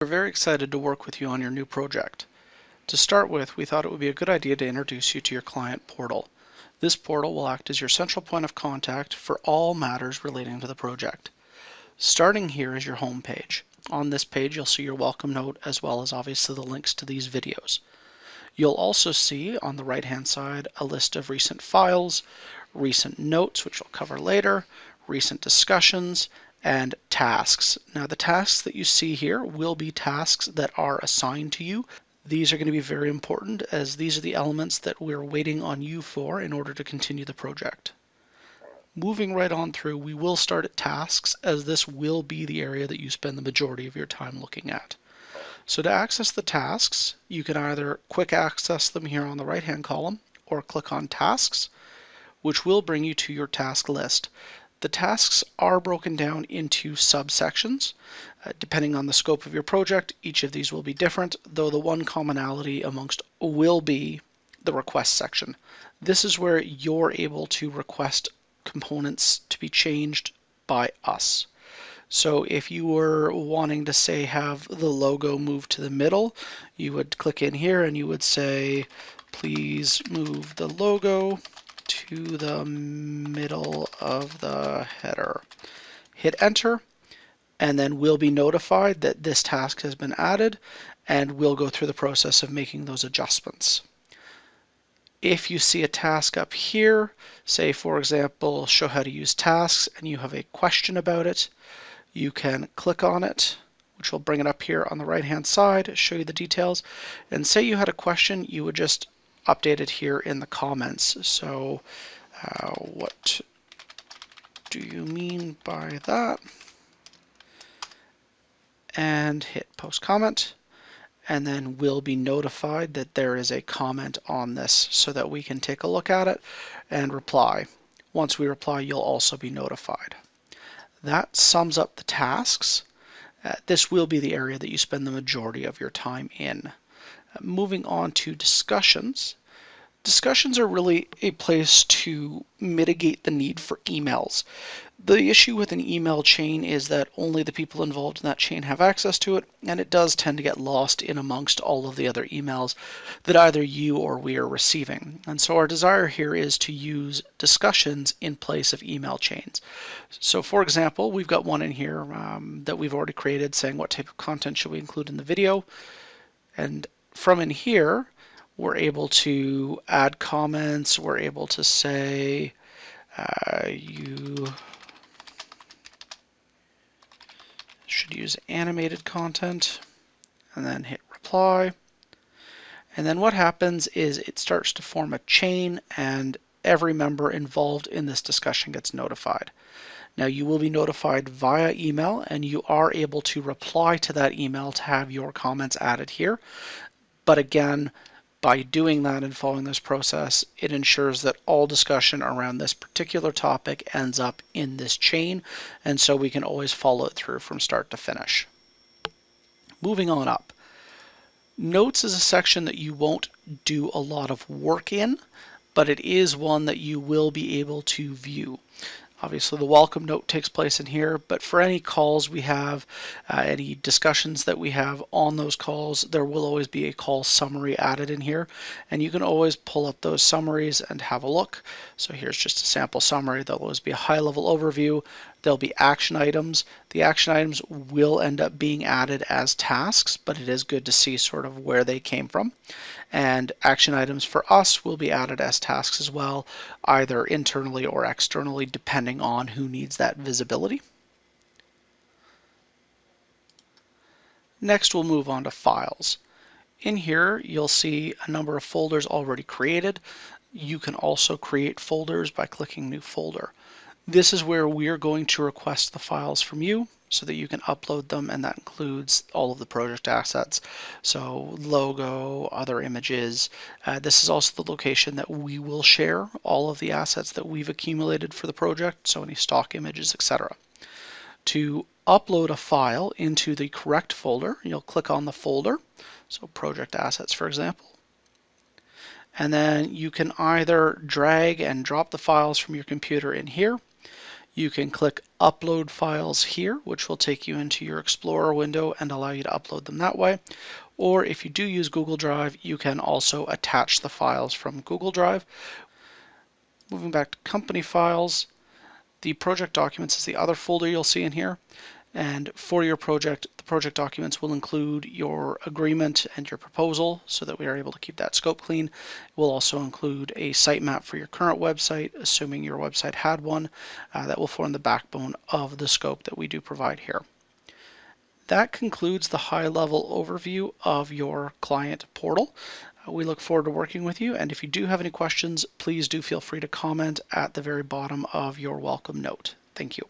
We're very excited to work with you on your new project. To start with, we thought it would be a good idea to introduce you to your client portal. This portal will act as your central point of contact for all matters relating to the project. Starting here is your home page. On this page, you'll see your welcome note as well as obviously the links to these videos. You'll also see on the right-hand side a list of recent files, recent notes, which we'll cover later, recent discussions, and tasks. Now the tasks that you see here will be tasks that are assigned to you. These are going to be very important as these are the elements that we're waiting on you for in order to continue the project. Moving right on through, we will start at tasks as this will be the area that you spend the majority of your time looking at. So to access the tasks, you can either quick access them here on the right-hand column or click on tasks, which will bring you to your task list. The tasks are broken down into subsections. Depending on the scope of your project, each of these will be different, though the one commonality amongst will be the request section. This is where you're able to request components to be changed by us. So if you were wanting to say have the logo move to the middle, you would click in here and you would say, please move the logo to the middle of the header. Hit enter, and then we'll be notified that this task has been added, and we'll go through the process of making those adjustments. If you see a task up here, say for example, show how to use tasks, and you have a question about it, you can click on it, which will bring it up here on the right-hand side, show you the details, and say you had a question, you would just update it here in the comments. So what do you mean by that? And hit post comment, and then we'll be notified that there is a comment on this so that we can take a look at it and reply. Once we reply, you'll also be notified. That sums up the tasks. This will be the area that you spend the majority of your time in. Moving on to discussions. Discussions are really a place to mitigate the need for emails. The issue with an email chain is that only the people involved in that chain have access to it, and it does tend to get lost in amongst all of the other emails that either you or we are receiving. And so our desire here is to use discussions in place of email chains. So for example, we've got one in here that we've already created saying what type of content should we include in the video. And from in here, we're able to add comments. We're able to say you should use animated content, and then hit reply. And then what happens is it starts to form a chain, and every member involved in this discussion gets notified. Now you will be notified via email, and you are able to reply to that email to have your comments added here. But again, by doing that and following this process, it ensures that all discussion around this particular topic ends up in this chain, and so we can always follow it through from start to finish. Moving on up. Notes is a section that you won't do a lot of work in, but it is one that you will be able to view. Obviously, the welcome note takes place in here, but for any calls we have, any discussions that we have on those calls, there will always be a call summary added in here, and you can always pull up those summaries and have a look. So here's just a sample summary. There'll always be a high-level overview. There'll be action items. The action items will end up being added as tasks, but it is good to see sort of where they came from. And action items for us will be added as tasks as well, either internally or externally, depending on who needs that visibility. Next, we'll move on to files. In here, you'll see a number of folders already created. You can also create folders by clicking New Folder. This is where we're going to request the files from you so that you can upload them, and that includes all of the project assets. So logo, other images. This is also the location that we will share all of the assets that we've accumulated for the project, so any stock images, etc. To upload a file into the correct folder, you'll click on the folder, so project assets for example, and then you can either drag and drop the files from your computer in here. You can click Upload Files here, which will take you into your Explorer window and allow you to upload them that way. Or if you do use Google Drive, you can also attach the files from Google Drive. Moving back to Company Files, the project documents is the other folder you'll see in here. And for your project, the project documents will include your agreement and your proposal so that we are able to keep that scope clean. It will also include a sitemap for your current website, assuming your website had one, that will form the backbone of the scope that we do provide here. That concludes the high-level overview of your client portal. We look forward to working with you, and if you do have any questions, please do feel free to comment at the very bottom of your welcome note. Thank you.